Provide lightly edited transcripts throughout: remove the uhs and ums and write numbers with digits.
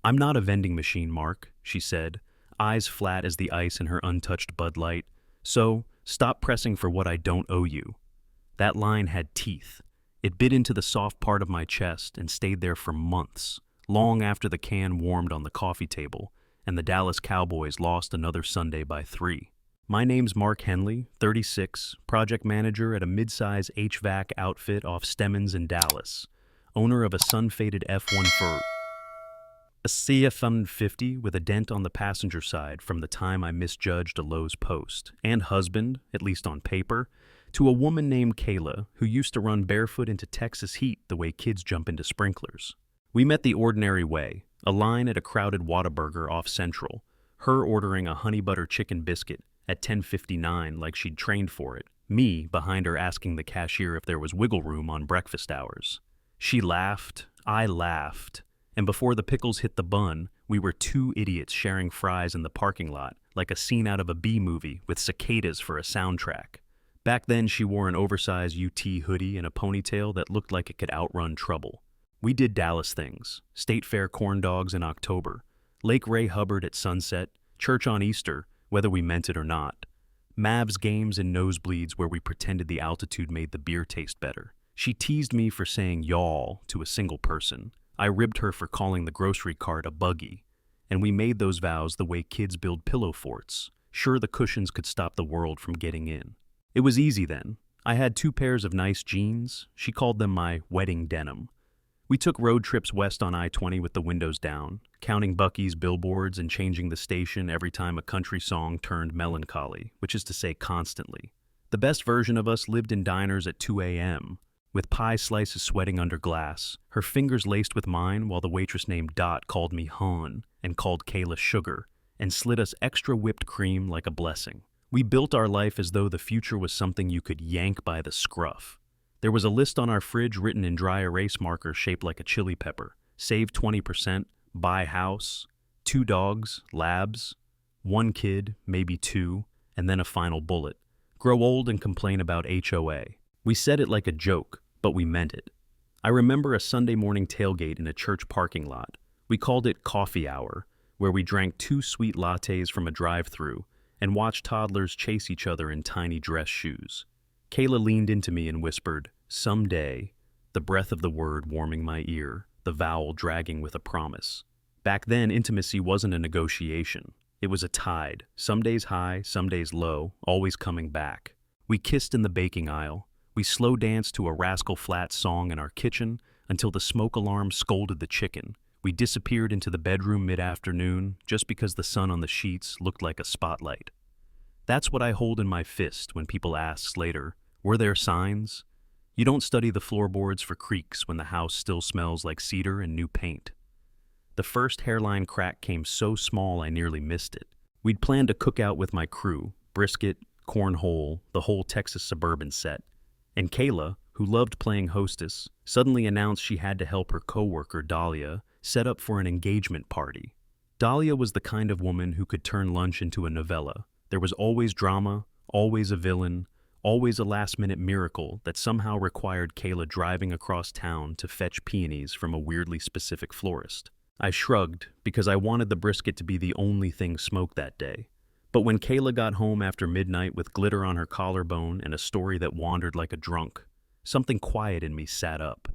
"I'm not a vending machine, Mark," she said, eyes flat as the ice in her untouched Bud Light. "So, stop pressing for what I don't owe you." That line had teeth. It bit into the soft part of my chest and stayed there for months, long after the can warmed on the coffee table and the Dallas Cowboys lost another Sunday by 3. My name's Mark Henley, 36, project manager at a mid-size HVAC outfit off Stemmons in Dallas, owner of a sun-faded F-150 a CF-150 with a dent on the passenger side from the time I misjudged a Lowe's post, and husband, at least on paper, to a woman named Kayla who used to run barefoot into Texas heat the way kids jump into sprinklers. We met the ordinary way, a line at a crowded Whataburger off Central, her ordering a honey butter chicken biscuit at 10:59 like she'd trained for it, me behind her asking the cashier if there was wiggle room on breakfast hours. She laughed, I laughed, and before the pickles hit the bun, we were two idiots sharing fries in the parking lot, like a scene out of a B movie with cicadas for a soundtrack. Back then, she wore an oversized UT hoodie and a ponytail that looked like it could outrun trouble. We did Dallas things: State Fair corn dogs in October, Lake Ray Hubbard at sunset, church on Easter, whether we meant it or not, Mavs games and nosebleeds where we pretended the altitude made the beer taste better. She teased me for saying y'all to a single person. I ribbed her for calling the grocery cart a buggy, and we made those vows the way kids build pillow forts, sure the cushions could stop the world from getting in. It was easy then. I had 2 pairs of nice jeans. She called them my wedding denim. We took road trips west on I-20 with the windows down, counting Buc-ee's billboards and changing the station every time a country song turned melancholy, which is to say constantly. The best version of us lived in diners at 2 a.m., with pie slices sweating under glass, her fingers laced with mine while the waitress named Dot called me Hon and called Kayla Sugar and slid us extra whipped cream like a blessing. We built our life as though the future was something you could yank by the scruff. There was a list on our fridge written in dry erase marker shaped like a chili pepper. Save 20%, buy house, 2 dogs, labs, 1 kid, maybe 2, and then a final bullet. Grow old and complain about HOA. We said it like a joke, but we meant it. I remember a Sunday morning tailgate in a church parking lot. We called it coffee hour, where we drank 2 sweet lattes from a drive-thru and watched toddlers chase each other in tiny dress shoes. Kayla leaned into me and whispered, "Someday," the breath of the word warming my ear, the vowel dragging with a promise. Back then, intimacy wasn't a negotiation. It was a tide, some days high, some days low, always coming back. We kissed in the baking aisle. We slow danced to a Rascal Flatts song in our kitchen until the smoke alarm scolded the chicken. We disappeared into the bedroom mid-afternoon just because the sun on the sheets looked like a spotlight. That's what I hold in my fist when people ask later, were there signs? You don't study the floorboards for creaks when the house still smells like cedar and new paint. The first hairline crack came so small I nearly missed it. We'd planned a cookout with my crew, brisket, cornhole, the whole Texas Suburban set. And Kayla, who loved playing hostess, suddenly announced she had to help her coworker, Dahlia, set up for an engagement party. Dahlia was the kind of woman who could turn lunch into a novella. There was always drama, always a villain, always a last-minute miracle that somehow required Kayla driving across town to fetch peonies from a weirdly specific florist. I shrugged because I wanted the brisket to be the only thing smoked that day. But when Kayla got home after midnight with glitter on her collarbone and a story that wandered like a drunk, something quiet in me sat up.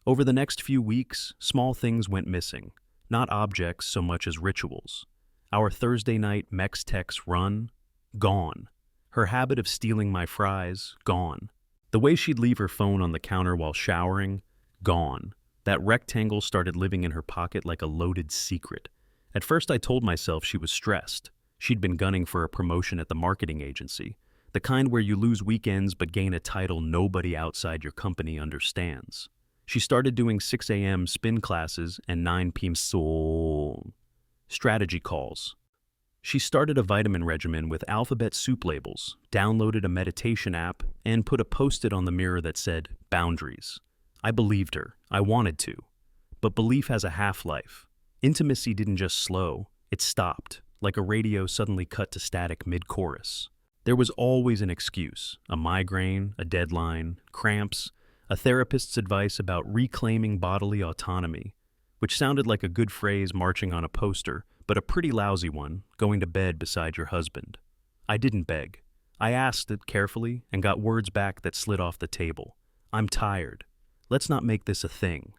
Over the next few weeks, small things went missing, not objects so much as rituals. Our Thursday night Mex-Tex run, gone. Her habit of stealing my fries, gone. The way she'd leave her phone on the counter while showering, gone. That rectangle started living in her pocket like a loaded secret. At first I told myself she was stressed. She'd been gunning for a promotion at the marketing agency, the kind where you lose weekends but gain a title nobody outside your company understands. She started doing 6 a.m. spin classes and 9 p.m. strategy calls. She started a vitamin regimen with alphabet soup labels, downloaded a meditation app, and put a post-it on the mirror that said, "Boundaries." I believed her. I wanted to. But belief has a half-life. Intimacy didn't just slow, it stopped, like a radio suddenly cut to static mid-chorus. There was always an excuse, a migraine, a deadline, cramps, a therapist's advice about reclaiming bodily autonomy. which sounded like a good phrase marching on a poster, but a pretty lousy one, going to bed beside your husband. I didn't beg. I asked it carefully and got words back that slid off the table. I'm tired. Let's not make this a thing.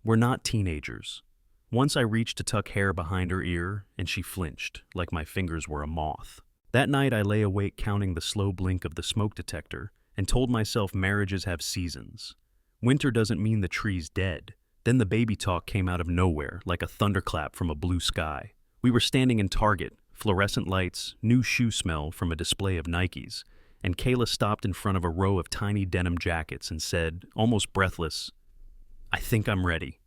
We're not teenagers. Once I reached to tuck hair behind her ear, and she flinched, like my fingers were a moth. That night I lay awake counting the slow blink of the smoke detector and told myself marriages have seasons. Winter doesn't mean the tree's dead. Then the baby talk came out of nowhere, like a thunderclap from a blue sky. We were standing in Target, fluorescent lights, new shoe smell from a display of Nikes, and Kayla stopped in front of a row of tiny denim jackets and said, almost breathless, I think I'm ready.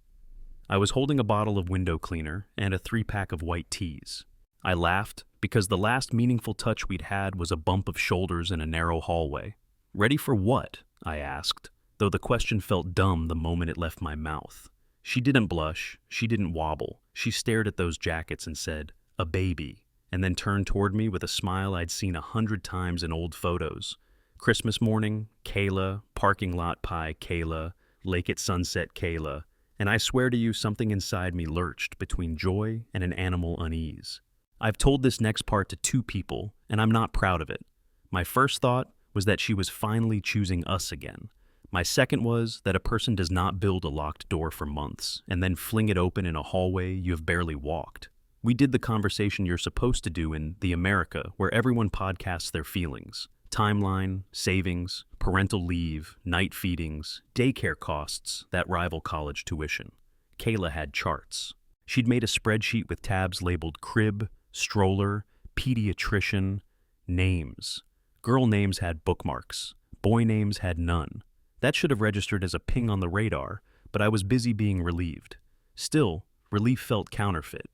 I was holding a bottle of window cleaner and a 3-pack of white teas. I laughed because the last meaningful touch we'd had was a bump of shoulders in a narrow hallway. Ready for what? I asked, though the question felt dumb the moment it left my mouth. She didn't blush, she didn't wobble. She stared at those jackets and said, a baby, and then turned toward me with a smile I'd seen 100 times in old photos. Christmas morning, Kayla, parking lot pie, Kayla, lake at sunset, Kayla, and I swear to you something inside me lurched between joy and an animal unease. I've told this next part to 2 people, and I'm not proud of it. My first thought was that she was finally choosing us again. My second was that a person does not build a locked door for months and then fling it open in a hallway you have barely walked. We did the conversation you're supposed to do in The America, where everyone podcasts their feelings. Timeline, savings, parental leave, night feedings, daycare costs that rival college tuition. Kayla had charts. She'd made a spreadsheet with tabs labeled crib, stroller, pediatrician, names. Girl names had bookmarks. Boy names had none. That should have registered as a ping on the radar, but I was busy being relieved. Still, relief felt counterfeit.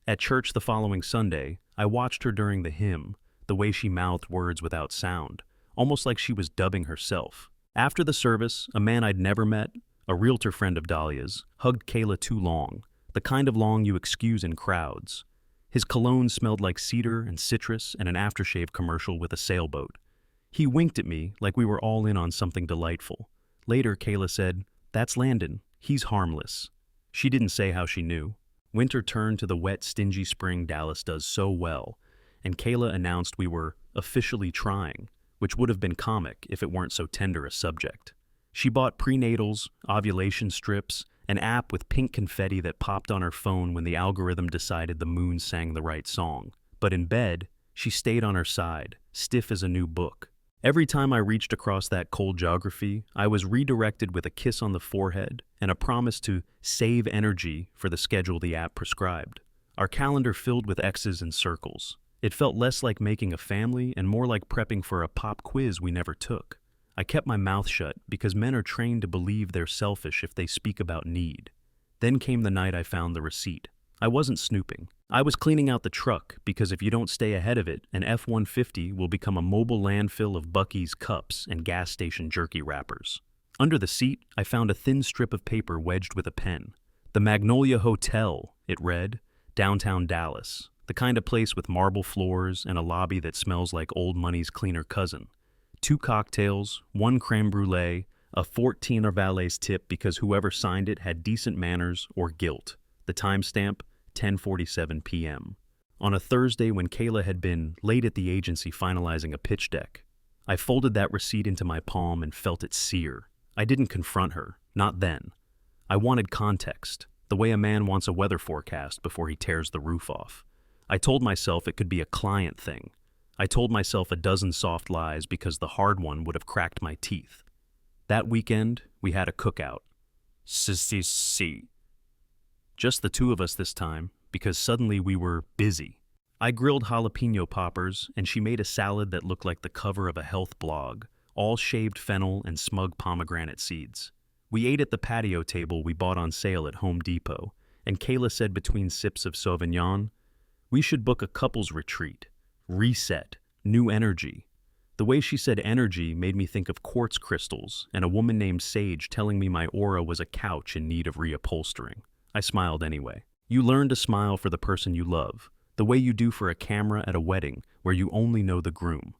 At church the following Sunday, I watched her during the hymn, the way she mouthed words without sound, almost like she was dubbing herself. After the service, a man I'd never met, a realtor friend of Dahlia's, hugged Kayla too long, the kind of long you excuse in crowds. His cologne smelled like cedar and citrus and an aftershave commercial with a sailboat. He winked at me like we were all in on something delightful. Later, Kayla said, "That's Landon. He's harmless." She didn't say how she knew. Winter turned to the wet, stingy spring Dallas does so well, and Kayla announced we were officially trying, which would have been comic if it weren't so tender a subject. She bought prenatals, ovulation strips, an app with pink confetti that popped on her phone when the algorithm decided the moon sang the right song. But in bed, she stayed on her side, stiff as a new book. Every time I reached across that cold geography, I was redirected with a kiss on the forehead and a promise to save energy for the schedule the app prescribed. Our calendar filled with X's and circles. It felt less like making a family and more like prepping for a pop quiz we never took. I kept my mouth shut because men are trained to believe they're selfish if they speak about need. Then came the night I found the receipt. I wasn't snooping. I was cleaning out the truck because if you don't stay ahead of it, an F-150 will become a mobile landfill of Buc-ee's cups and gas station jerky wrappers. Under the seat, I found a thin strip of paper wedged with a pen. The Magnolia Hotel, it read, downtown Dallas. The kind of place with marble floors and a lobby that smells like old money's cleaner cousin. 2 cocktails, 1 creme brulee, a $14 valet's tip because whoever signed it had decent manners or guilt. The timestamp, 10:47 p.m. On a Thursday when Kayla had been late at the agency finalizing a pitch deck. I folded that receipt into my palm and felt it sear. I didn't confront her, not then. I wanted context, the way a man wants a weather forecast before he tears the roof off. I told myself it could be a client thing. I told myself a dozen soft lies because the hard one would have cracked my teeth. That weekend, we had a cookout. C. Just the 2 of us this time, because suddenly we were busy. I grilled jalapeno poppers, and she made a salad that looked like the cover of a health blog, all shaved fennel and smug pomegranate seeds. We ate at the patio table we bought on sale at Home Depot, and Kayla said between sips of Sauvignon, "We should book a couples retreat. Reset. New energy." The way she said energy made me think of quartz crystals and a woman named Sage telling me my aura was a couch in need of reupholstering. I smiled anyway. You learn to smile for the person you love, the way you do for a camera at a wedding where you only know the groom.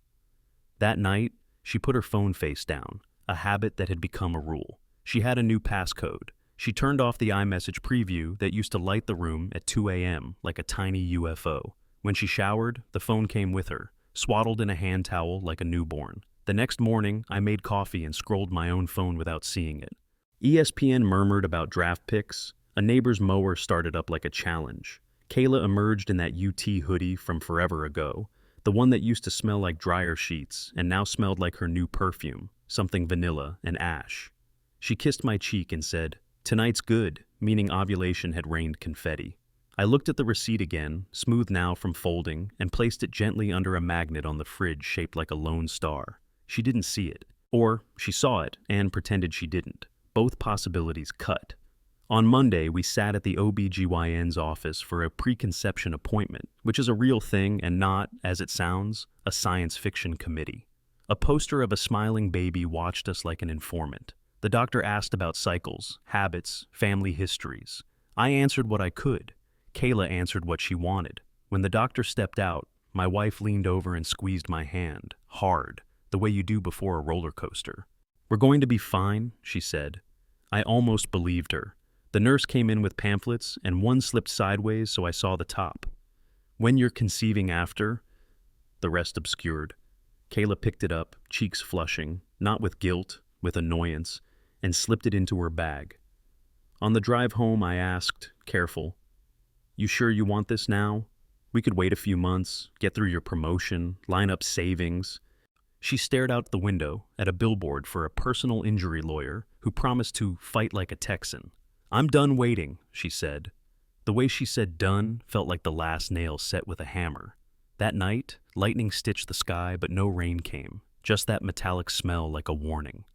That night, she put her phone face down, a habit that had become a rule. She had a new passcode, She turned off the iMessage preview that used to light the room at 2 a.m. like a tiny UFO. When she showered, the phone came with her, swaddled in a hand towel like a newborn. The next morning, I made coffee and scrolled my own phone without seeing it. ESPN murmured about draft picks. A neighbor's mower started up like a challenge. Kayla emerged in that UT hoodie from forever ago, the one that used to smell like dryer sheets and now smelled like her new perfume, something vanilla and ash. She kissed my cheek and said, "Tonight's good," meaning ovulation had rained confetti. I looked at the receipt again, smooth now from folding, and placed it gently under a magnet on the fridge shaped like a lone star. She didn't see it. Or she saw it and pretended she didn't. Both possibilities cut. On Monday, we sat at the OBGYN's office for a preconception appointment, which is a real thing and not, as it sounds, a science fiction committee. A poster of a smiling baby watched us like an informant. The doctor asked about cycles, habits, family histories. I answered what I could. Kayla answered what she wanted. When the doctor stepped out, my wife leaned over and squeezed my hand, hard, the way you do before a roller coaster. "We're going to be fine," she said. I almost believed her. The nurse came in with pamphlets, and one slipped sideways so I saw the top. "When you're conceiving after," the rest obscured. Kayla picked it up, cheeks flushing, not with guilt, with annoyance, and slipped it into her bag. On the drive home, I asked, careful, "You sure you want this now? We could wait a few months, get through your promotion, line up savings." She stared out the window at a billboard for a personal injury lawyer who promised to fight like a Texan. "I'm done waiting," she said. The way she said done felt like the last nail set with a hammer. That night, lightning stitched the sky, but no rain came, just that metallic smell like a warning.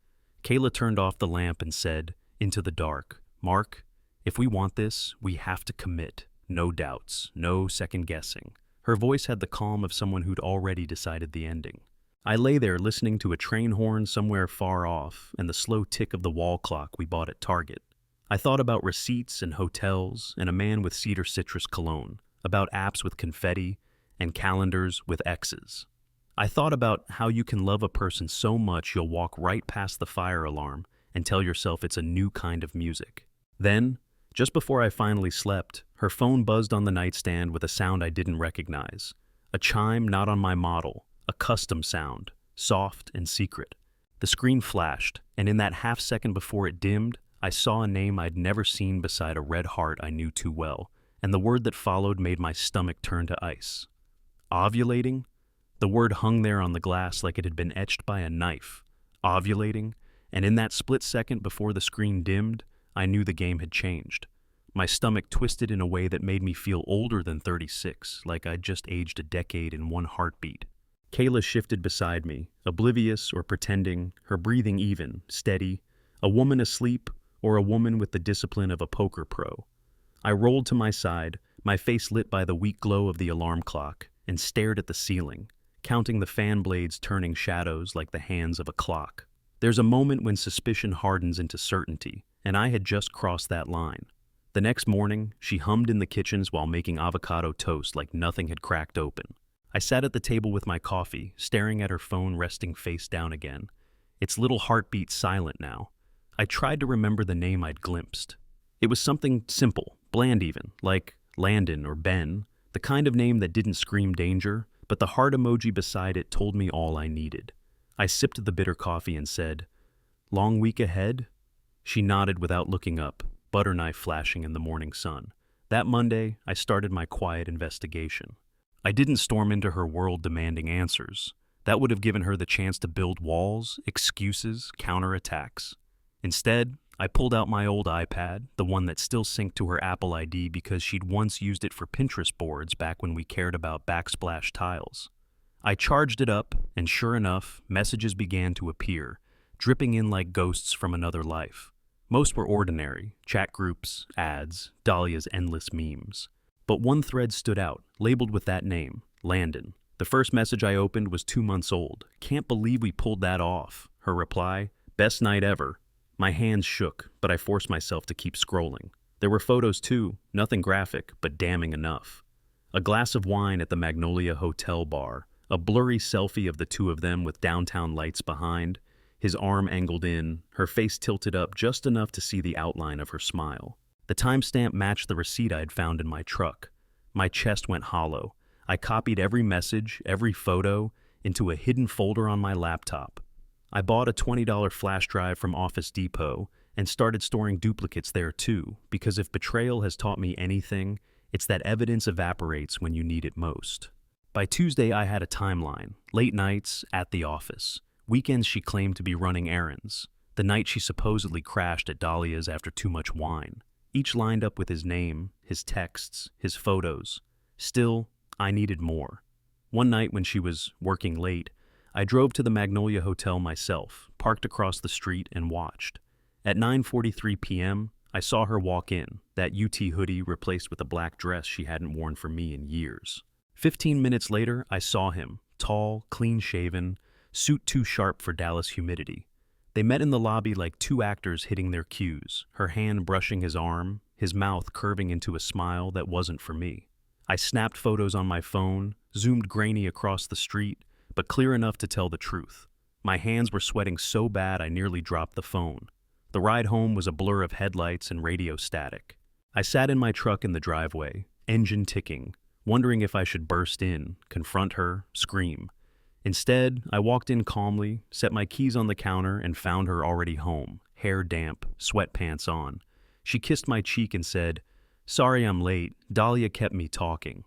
Kayla turned off the lamp and said, into the dark, "Mark, if we want this, we have to commit. No doubts, no second guessing." Her voice had the calm of someone who'd already decided the ending. I lay there listening to a train horn somewhere far off and the slow tick of the wall clock we bought at Target. I thought about receipts and hotels and a man with cedar citrus cologne, about apps with confetti and calendars with X's. I thought about how you can love a person so much you'll walk right past the fire alarm and tell yourself it's a new kind of music. Then, just before I finally slept, her phone buzzed on the nightstand with a sound I didn't recognize. A chime not on my model, a custom sound, soft and secret. The screen flashed, and in that half second before it dimmed, I saw a name I'd never seen beside a red heart I knew too well, and the word that followed made my stomach turn to ice. Ovulating? The word hung there on the glass like it had been etched by a knife. Ovulating? And in that split second before the screen dimmed, I knew the game had changed. My stomach twisted in a way that made me feel older than 36, like I'd just aged a decade in one heartbeat. Kayla shifted beside me, oblivious or pretending, her breathing even, steady, a woman asleep or a woman with the discipline of a poker pro. I rolled to my side, my face lit by the weak glow of the alarm clock, and stared at the ceiling, counting the fan blades turning shadows like the hands of a clock. There's a moment when suspicion hardens into certainty, and I had just crossed that line. The next morning, she hummed in the kitchens while making avocado toast like nothing had cracked open. I sat at the table with my coffee, staring at her phone resting face down again, its little heartbeat silent now. I tried to remember the name I'd glimpsed. It was something simple, bland even, like Landon or Ben, the kind of name that didn't scream danger, but the heart emoji beside it told me all I needed. I sipped the bitter coffee and said, "Long week ahead?" She nodded without looking up, butter knife flashing in the morning sun. That Monday, I started my quiet investigation. I didn't storm into her world demanding answers. That would have given her the chance to build walls, excuses, counterattacks. Instead, I pulled out my old iPad, the one that still synced to her Apple ID because she'd once used it for Pinterest boards back when we cared about backsplash tiles. I charged it up, and sure enough, messages began to appear, dripping in like ghosts from another life. Most were ordinary, chat groups, ads, Dahlia's endless memes. But one thread stood out, labeled with that name, Landon. The first message I opened was 2 months old. "Can't believe we pulled that off." Her reply, "Best night ever." My hands shook, but I forced myself to keep scrolling. There were photos too, nothing graphic, but damning enough. A glass of wine at the Magnolia Hotel bar, a blurry selfie of the two of them with downtown lights behind, his arm angled in, her face tilted up just enough to see the outline of her smile. The timestamp matched the receipt I'd found in my truck. My chest went hollow. I copied every message, every photo, into a hidden folder on my laptop. I bought a $20 flash drive from Office Depot and started storing duplicates there too, because if betrayal has taught me anything, it's that evidence evaporates when you need it most. By Tuesday, I had a timeline. Late nights, at the office. Weekends she claimed to be running errands. The night she supposedly crashed at Dahlia's after too much wine. Each lined up with his name, his texts, his photos. Still, I needed more. One night when she was working late, I drove to the Magnolia Hotel myself, parked across the street, and watched. At 9:43 p.m., I saw her walk in, that UT hoodie replaced with a black dress she hadn't worn for me in years. 15 minutes later, I saw him, tall, clean-shaven, suit too sharp for Dallas humidity. They met in the lobby like two actors hitting their cues, her hand brushing his arm, his mouth curving into a smile that wasn't for me. I snapped photos on my phone, zoomed grainy across the street, but clear enough to tell the truth. My hands were sweating so bad I nearly dropped the phone. The ride home was a blur of headlights and radio static. I sat in my truck in the driveway, engine ticking, wondering if I should burst in, confront her, scream. Instead, I walked in calmly, set my keys on the counter, and found her already home, hair damp, sweatpants on. She kissed my cheek and said, "Sorry I'm late, Dahlia kept me talking."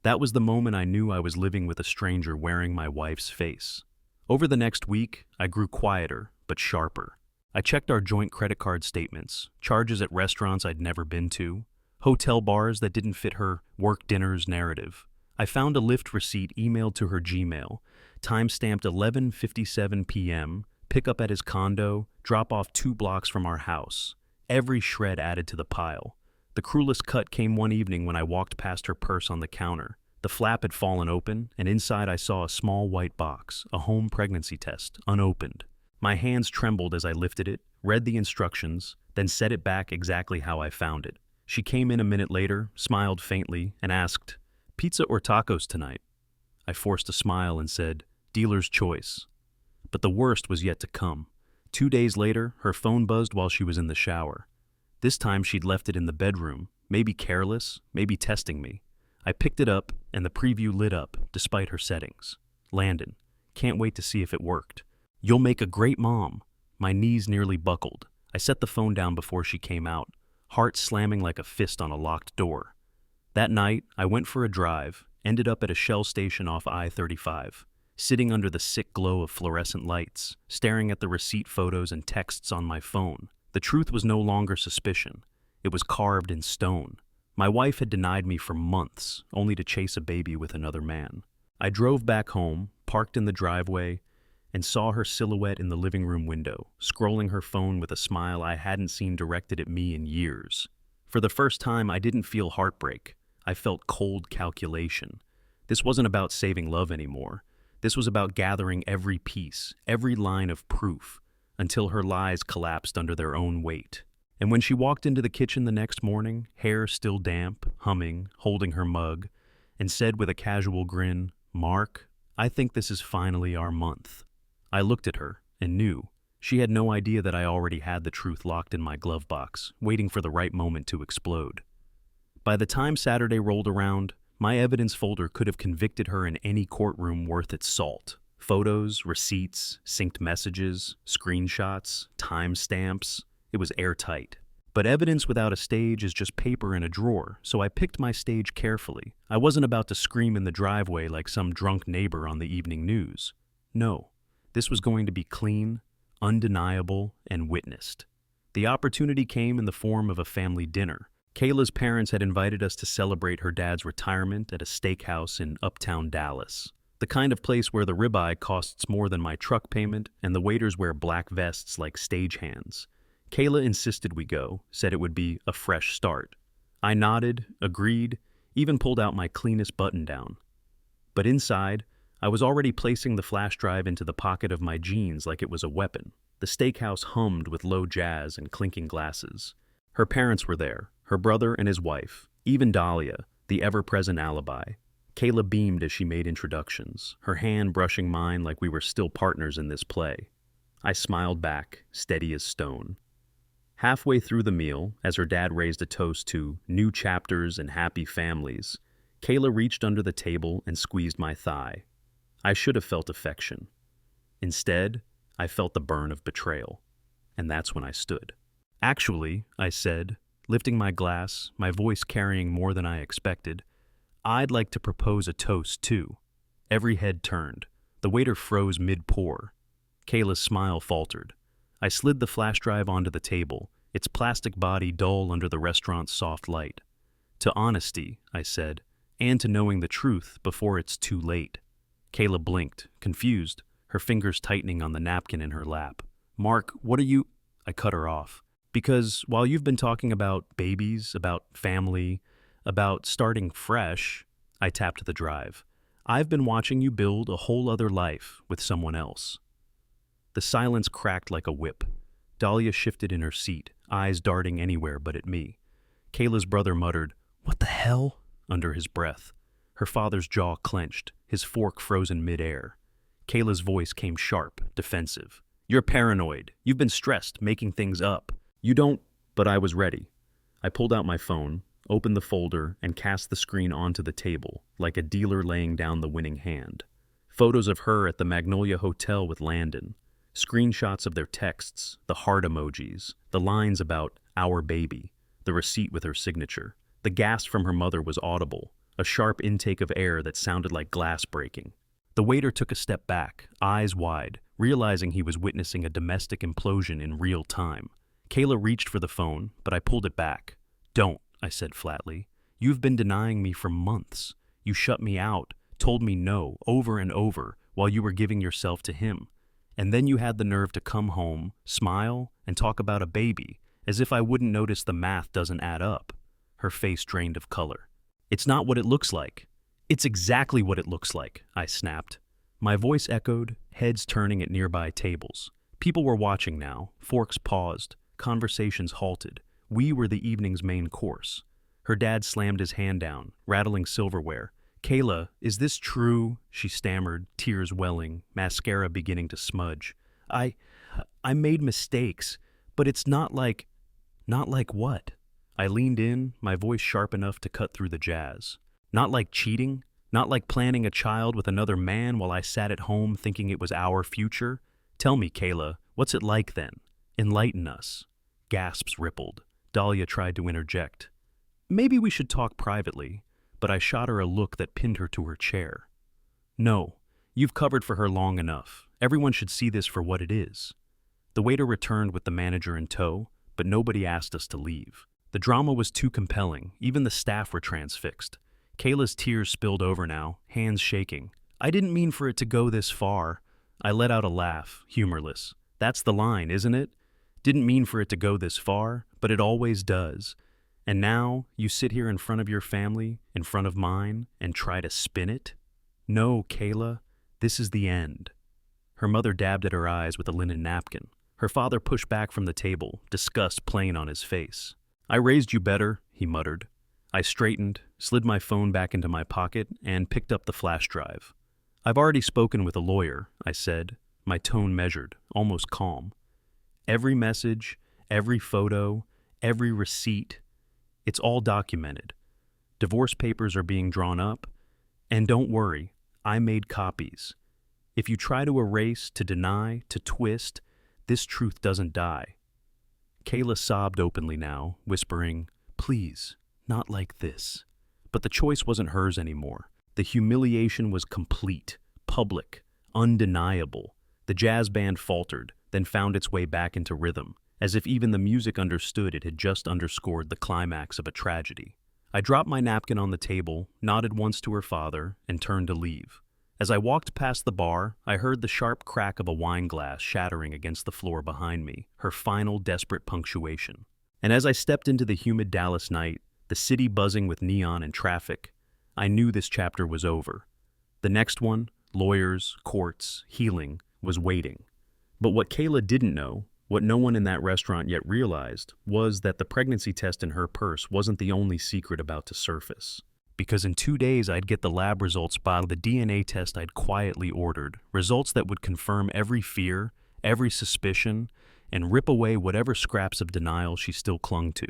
That was the moment I knew I was living with a stranger wearing my wife's face. Over the next week, I grew quieter, but sharper. I checked our joint credit card statements, charges at restaurants I'd never been to, hotel bars that didn't fit her work dinners narrative. I found a Lyft receipt emailed to her Gmail, time-stamped 11:57 p.m., pick up at his condo, drop off 2 blocks from our house. Every shred added to the pile. The cruelest cut came one evening when I walked past her purse on the counter. The flap had fallen open, and inside I saw a small white box, a home pregnancy test, unopened. My hands trembled as I lifted it, read the instructions, then set it back exactly how I found it. She came in a minute later, smiled faintly, and asked, "Pizza or tacos tonight?" I forced a smile and said, "Dealer's choice." But the worst was yet to come. 2 days later, her phone buzzed while she was in the shower. This time she'd left it in the bedroom, maybe careless, maybe testing me. I picked it up, and the preview lit up, despite her settings. Landon. Can't wait to see if it worked. You'll make a great mom. My knees nearly buckled. I set the phone down before she came out, heart slamming like a fist on a locked door. That night, I went for a drive, ended up at a Shell station off I-35, sitting under the sick glow of fluorescent lights, staring at the receipt photos and texts on my phone. The truth was no longer suspicion. It was carved in stone. My wife had denied me for months, only to chase a baby with another man. I drove back home, parked in the driveway, and saw her silhouette in the living room window, scrolling her phone with a smile I hadn't seen directed at me in years. For the first time, I didn't feel heartbreak. I felt cold calculation. This wasn't about saving love anymore. This was about gathering every piece, every line of proof, until her lies collapsed under their own weight. And when she walked into the kitchen the next morning, hair still damp, humming, holding her mug, and said with a casual grin, "Mark, I think this is finally our month." I looked at her and knew. She had no idea that I already had the truth locked in my glove box, waiting for the right moment to explode. By the time Saturday rolled around, my evidence folder could have convicted her in any courtroom worth its salt. Photos, receipts, synced messages, screenshots, timestamps. It was airtight. But evidence without a stage is just paper in a drawer, so I picked my stage carefully. I wasn't about to scream in the driveway like some drunk neighbor on the evening news. No, this was going to be clean, undeniable, and witnessed. The opportunity came in the form of a family dinner. Kayla's parents had invited us to celebrate her dad's retirement at a steakhouse in uptown Dallas. The kind of place where the ribeye costs more than my truck payment and the waiters wear black vests like stagehands. Kayla insisted we go, said it would be a fresh start. I nodded, agreed, even pulled out my cleanest button-down. But inside, I was already placing the flash drive into the pocket of my jeans like it was a weapon. The steakhouse hummed with low jazz and clinking glasses. Her parents were there, her brother and his wife, even Dahlia, the ever-present alibi. Kayla beamed as she made introductions, her hand brushing mine like we were still partners in this play. I smiled back, steady as stone. Halfway through the meal, as her dad raised a toast to new chapters and happy families, Kayla reached under the table and squeezed my thigh. I should have felt affection. Instead, I felt the burn of betrayal. And that's when I stood. Actually, I said, lifting my glass, my voice carrying more than I expected, I'd like to propose a toast, too. Every head turned. The waiter froze mid-pour. Kayla's smile faltered. I slid the flash drive onto the table, its plastic body dull under the restaurant's soft light. To honesty, I said, and to knowing the truth before it's too late. Kayla blinked, confused, her fingers tightening on the napkin in her lap. Mark, what are you... I cut her off. Because while you've been talking about babies, about family, about starting fresh, I tapped the drive. I've been watching you build a whole other life with someone else. The silence cracked like a whip. Dahlia shifted in her seat, eyes darting anywhere but at me. Kayla's brother muttered, "What the hell?" under his breath. Her father's jaw clenched, his fork frozen mid-air. Kayla's voice came sharp, defensive. "You're paranoid. You've been stressed, making things up. You don't..." But I was ready. I pulled out my phone, opened the folder, and cast the screen onto the table, like a dealer laying down the winning hand. Photos of her at the Magnolia Hotel with Landon. Screenshots of their texts, the heart emojis, the lines about "our baby," the receipt with her signature. The gasp from her mother was audible, a sharp intake of air that sounded like glass breaking. The waiter took a step back, eyes wide, realizing he was witnessing a domestic implosion in real time. Kayla reached for the phone, but I pulled it back. "Don't," I said flatly. "You've been denying me for months. You shut me out, told me no, over and over, while you were giving yourself to him. And then you had the nerve to come home, smile, and talk about a baby, as if I wouldn't notice the math doesn't add up." Her face drained of color. "It's not what it looks like." "It's exactly what it looks like," I snapped. My voice echoed, heads turning at nearby tables. People were watching now, forks paused, conversations halted. We were the evening's main course. Her dad slammed his hand down, rattling silverware. "Kayla, is this true?" she stammered, tears welling, mascara beginning to smudge. I made mistakes, but it's not like..." "Not like what?" I leaned in, my voice sharp enough to cut through the jazz. "Not like cheating? Not like planning a child with another man while I sat at home thinking it was our future? Tell me, Kayla, what's it like then? Enlighten us." Gasps rippled. Dahlia tried to interject. "Maybe we should talk privately," but I shot her a look that pinned her to her chair. "No, you've covered for her long enough. Everyone should see this for what it is." The waiter returned with the manager in tow, but nobody asked us to leave. The drama was too compelling. Even the staff were transfixed. Kayla's tears spilled over now, hands shaking. "I didn't mean for it to go this far." I let out a laugh, humorless. "That's the line, isn't it? Didn't mean for it to go this far, but it always does. And now you sit here in front of your family, in front of mine, and try to spin it? No, Kayla, this is the end." Her mother dabbed at her eyes with a linen napkin. Her father pushed back from the table, disgust plain on his face. "I raised you better," he muttered. I straightened, slid my phone back into my pocket, and picked up the flash drive. "I've already spoken with a lawyer," I said, my tone measured, almost calm. "Every message, every photo, every receipt, it's all documented. Divorce papers are being drawn up, and don't worry, I made copies. If you try to erase, to deny, to twist, this truth doesn't die." Kayla sobbed openly now, whispering, "Please, not like this." But the choice wasn't hers anymore. The humiliation was complete, public, undeniable. The jazz band faltered, then found its way back into rhythm, as if even the music understood it had just underscored the climax of a tragedy. I dropped my napkin on the table, nodded once to her father, and turned to leave. As I walked past the bar, I heard the sharp crack of a wine glass shattering against the floor behind me, her final desperate punctuation. And as I stepped into the humid Dallas night, the city buzzing with neon and traffic, I knew this chapter was over. The next one, lawyers, courts, healing, was waiting. But what Kayla didn't know, what no one in that restaurant yet realized, was that the pregnancy test in her purse wasn't the only secret about to surface. Because in 2 days I'd get the lab results by the DNA test I'd quietly ordered, results that would confirm every fear, every suspicion, and rip away whatever scraps of denial she still clung to.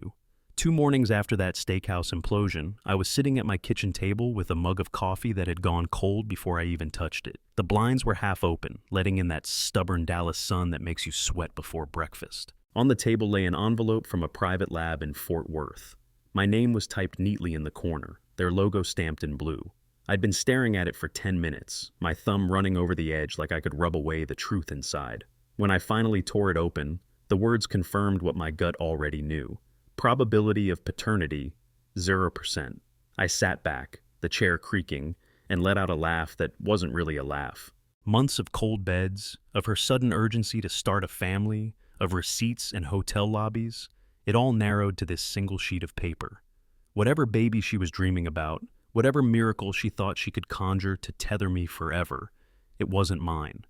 2 mornings after that steakhouse implosion, I was sitting at my kitchen table with a mug of coffee that had gone cold before I even touched it. The blinds were half open, letting in that stubborn Dallas sun that makes you sweat before breakfast. On the table lay an envelope from a private lab in Fort Worth. My name was typed neatly in the corner, their logo stamped in blue. I'd been staring at it for 10 minutes, my thumb running over the edge like I could rub away the truth inside. When I finally tore it open, the words confirmed what my gut already knew. Probability of paternity, 0%. I sat back, the chair creaking, and let out a laugh that wasn't really a laugh. Months of cold beds, of her sudden urgency to start a family, of receipts and hotel lobbies, it all narrowed to this single sheet of paper. Whatever baby she was dreaming about, whatever miracle she thought she could conjure to tether me forever, it wasn't mine.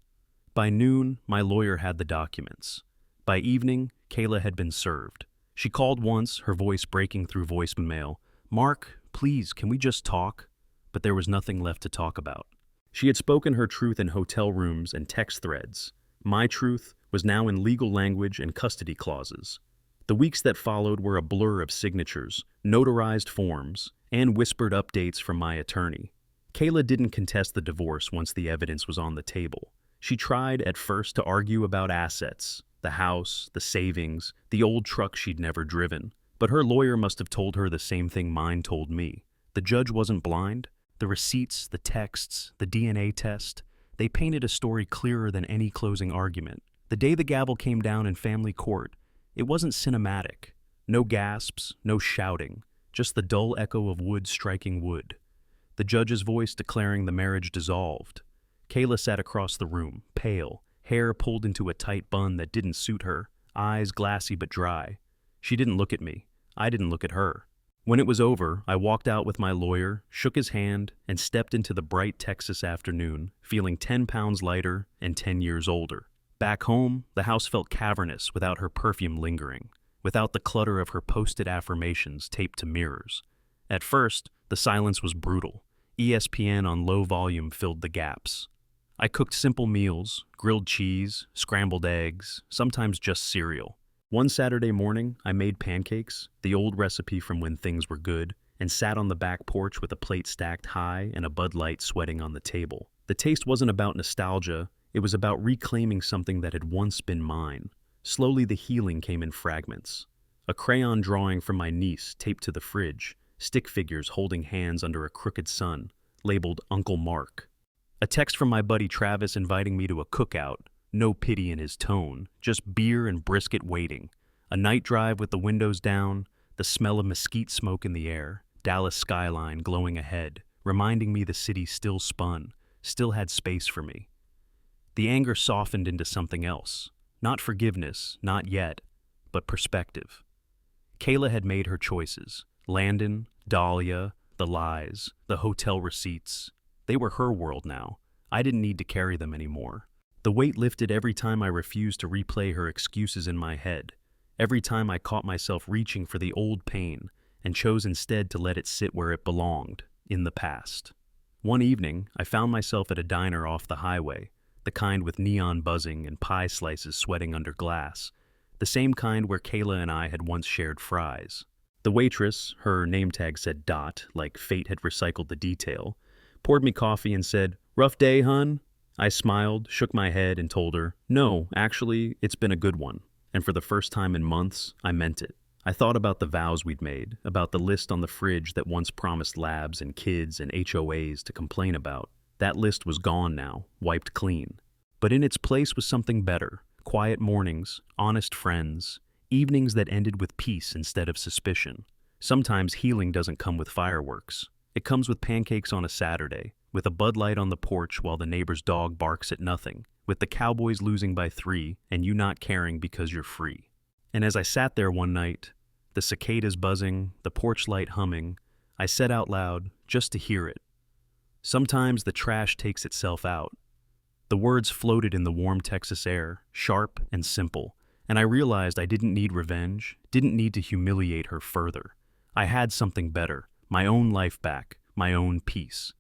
By noon, my lawyer had the documents. By evening, Kayla had been served. She called once, her voice breaking through voicemail. "Mark, please, can we just talk?" But there was nothing left to talk about. She had spoken her truth in hotel rooms and text threads. My truth was now in legal language and custody clauses. The weeks that followed were a blur of signatures, notarized forms, and whispered updates from my attorney. Kayla didn't contest the divorce once the evidence was on the table. She tried at first to argue about assets, the house, the savings, the old truck she'd never driven. But her lawyer must have told her the same thing mine told me. The judge wasn't blind. The receipts, the texts, the DNA test, they painted a story clearer than any closing argument. The day the gavel came down in family court, it wasn't cinematic. No gasps, no shouting, just the dull echo of wood striking wood. The judge's voice declaring the marriage dissolved. Kayla sat across the room, pale, hair pulled into a tight bun that didn't suit her, eyes glassy but dry. She didn't look at me. I didn't look at her. When it was over, I walked out with my lawyer, shook his hand, and stepped into the bright Texas afternoon, feeling 10 pounds lighter and 10 years older. Back home, the house felt cavernous without her perfume lingering, without the clutter of her posted affirmations taped to mirrors. At first, the silence was brutal. ESPN on low volume filled the gaps. I cooked simple meals, grilled cheese, scrambled eggs, sometimes just cereal. One Saturday morning, I made pancakes, the old recipe from when things were good, and sat on the back porch with a plate stacked high and a Bud Light sweating on the table. The taste wasn't about nostalgia, it was about reclaiming something that had once been mine. Slowly the healing came in fragments. A crayon drawing from my niece taped to the fridge, stick figures holding hands under a crooked sun, labeled Uncle Mark. A text from my buddy Travis inviting me to a cookout, no pity in his tone, just beer and brisket waiting. A night drive with the windows down, the smell of mesquite smoke in the air, Dallas skyline glowing ahead, reminding me the city still spun, still had space for me. The anger softened into something else. Not forgiveness, not yet, but perspective. Kayla had made her choices. Landon, Dahlia, the lies, the hotel receipts. They were her world now. I didn't need to carry them anymore. The weight lifted every time I refused to replay her excuses in my head, every time I caught myself reaching for the old pain and chose instead to let it sit where it belonged, in the past. One evening, I found myself at a diner off the highway, the kind with neon buzzing and pie slices sweating under glass, the same kind where Kayla and I had once shared fries. The waitress, her name tag said Dot, like fate had recycled the detail, poured me coffee and said, "Rough day, hun?" I smiled, shook my head, and told her, "No, actually, it's been a good one." And for the first time in months, I meant it. I thought about the vows we'd made, about the list on the fridge that once promised labs and kids and HOAs to complain about. That list was gone now, wiped clean. But in its place was something better. Quiet mornings, honest friends, evenings that ended with peace instead of suspicion. Sometimes healing doesn't come with fireworks. It comes with pancakes on a Saturday, with a Bud Light on the porch while the neighbor's dog barks at nothing, with the Cowboys losing by 3 and you not caring because you're free. And as I sat there one night, the cicadas buzzing, the porch light humming, I said out loud, just to hear it, "Sometimes the trash takes itself out." The words floated in the warm Texas air, sharp and simple, and I realized I didn't need revenge, didn't need to humiliate her further. I had something better, my own life back, my own peace.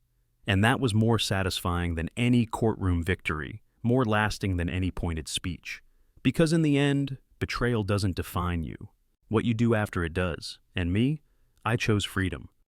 And that was more satisfying than any courtroom victory, more lasting than any pointed speech. Because in the end, betrayal doesn't define you. What you do after it does. And me? I chose freedom.